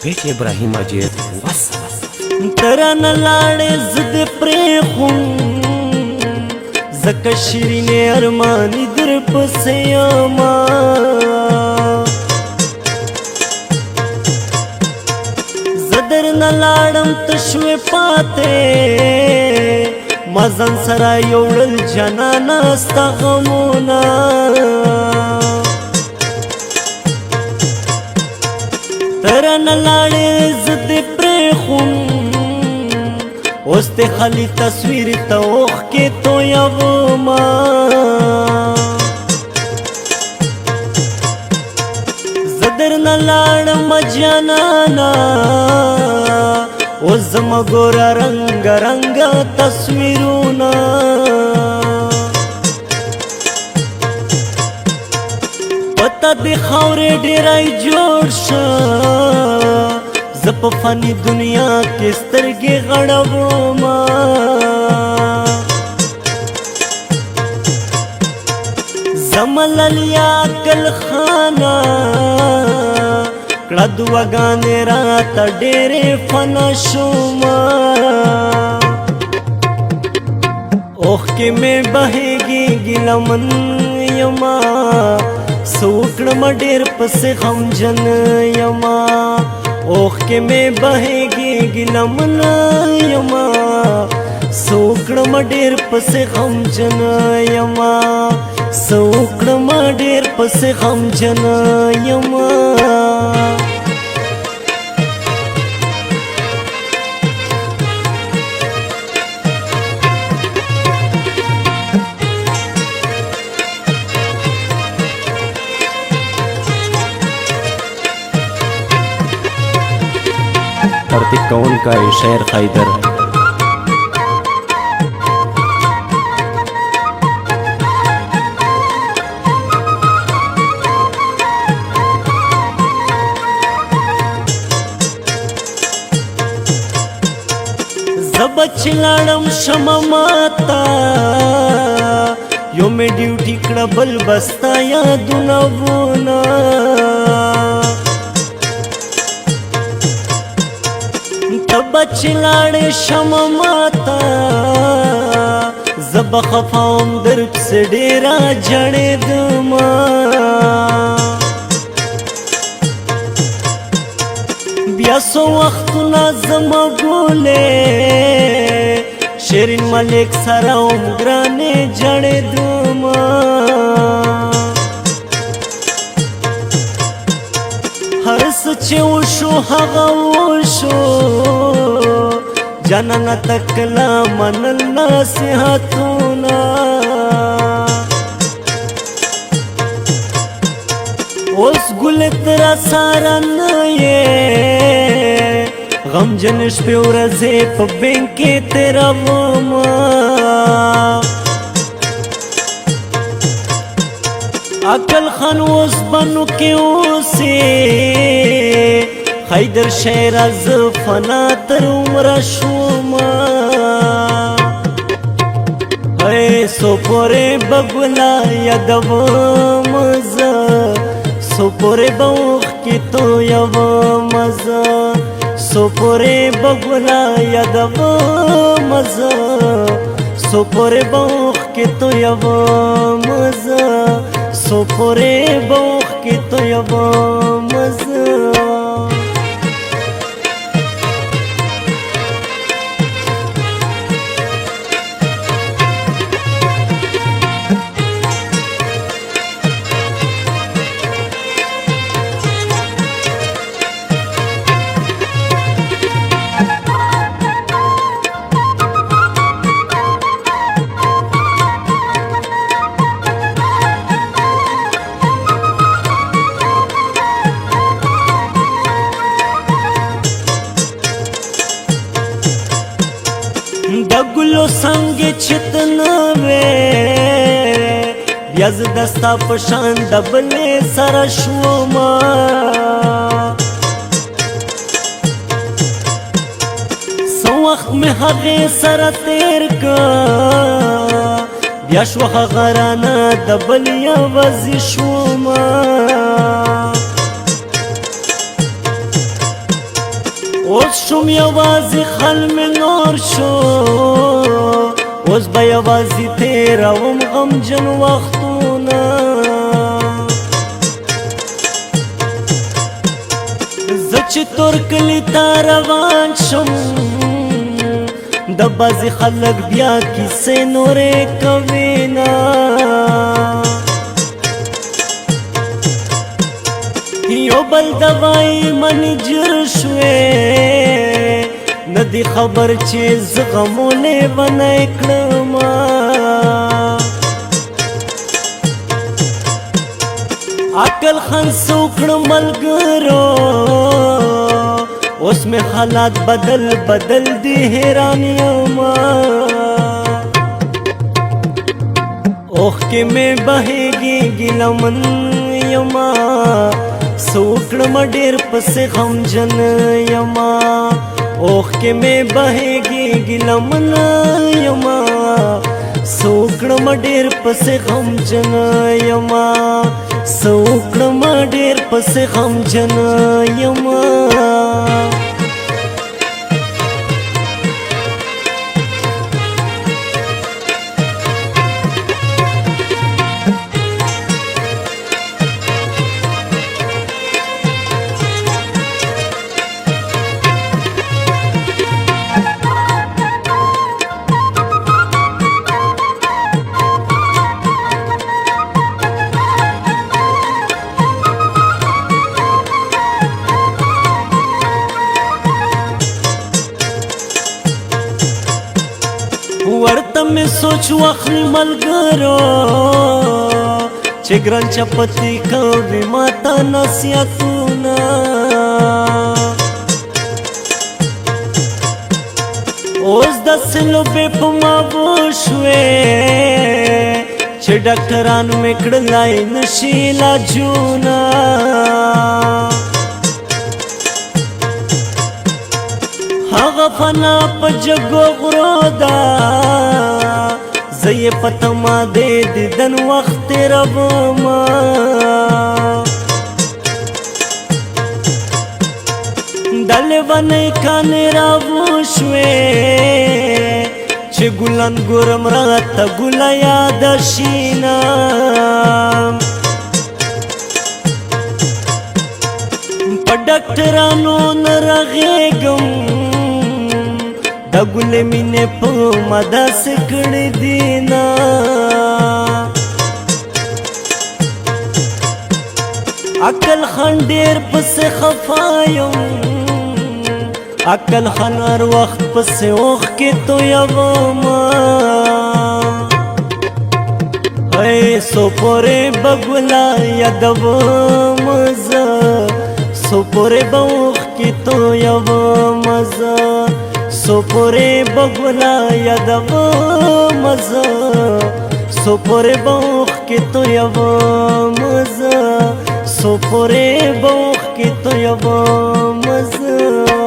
توفیق ابراهیم اجیر والسلام. تران لاړې زد پرېښوم ځکه شیرینې ارماني در پسې یما زه درنه لاړم ته شوې پاتې ما ځان سره یوړل جانانه ستا غمونه ترانه لاړې زه دې پرېښوم اوس دې خالي تصویر ته اوښکې تویومه زه درنه لاړم جانانه اوس زما ګوره رنګه رنګه تصویرونه پته دې خاورې ډېری جوړ شه زه په فاني دنیا کې سترګې غړومه زما للیا عقل خانه کړه دعاګانې راته ډېرې فنا شومه اوښکې مې بهېږي ګیلمن یما څه وکړم ډېر پسې غمجن یما اوښکې مې بهېږي ګیلمن یما څه وکړم ډېر پسې غمجن یما څه وکړم ډېر پسې غمجن یما ترتیب کون کا شعر خیدر زب چې لاړم شمه ماته یو مې ډیوټي کړه بل بستا یادونه وونه تب چې لاړې شمه ماته زه به خفه وم در پسې ډېره جړېدمه بیا څو وختونه زما ګولې شیرین ملک سره وم ګرانې جړېدمه هر څه چې وشو هغه وشو جانانه تکلا منل نصیحتونه اوس ګل تر سره نه یې غمجن شپې ورځې په بینک کې تېرومه عقل خان اوس بنو کې اوسې خیدر شعر زه فنا تر عمره شومه څو پورې به ګله یادوم زه څو پورې به اوښکې تویوم زه څو پورې به ګله یادوم زه څو پورې به اوښکې تویوم زه څو پورې به اوښکې تویوم زه د ګلو څنګه چې ته نه وې بیا زه د ستا په شان د بلې سره شومه څه وخت مې هغې سره تېر که بیا شوه هغه رانه د بل یوازې شومه اوس شوم یوازې خل مې نور شو اوس به یوازې تېروم غمجن وختونه زه چې تور کلي ته روان شم د بعضې خلک بیا کیسې نورې کوي نه یو بل دوای منجر شوې نه دی خبر چې زه غمونې ونی کړمه عقل خان سوکړ ملګرو اوس مې حالات بدل بدل دی حیران یما اوښکې مې بهېږي ګیلمن یما سوکړم ډېر پسې غمجن یما اوښکې مې بهېږي ګیلمن یما سوکړم ډېر پسې غمجن یما سوکړم ډېر پسې غمجن یما ورته مې سوچ واخلي ملګرو چې ګران چپتي کوي ماته نصیحتونه اوس داسې لوبې په ما وشوې چې ډاکټرانو مې کړلای نشي علاجونه هغه فنا په جګو غرو ده زه یې په تمه د دیدن وخت تېرومه د لیونۍ کانې راوشوې چې ګلان ګورم راته ګله یاده شینه په ډاکټرانو نه رغېږم د ګلې مینې په ما داسې کړې دي نه عقل خان ډېر پسې خفا یم عقل خان هر وخت پسې اوښکې تویومه سو پورې به ګله یادوم زه سو پورې به اوښکې تویوم زه سو پورې به ګله یادوم زه سو پورې به اوښکې تویوم زه سو پورې به اوښکې تویوم زه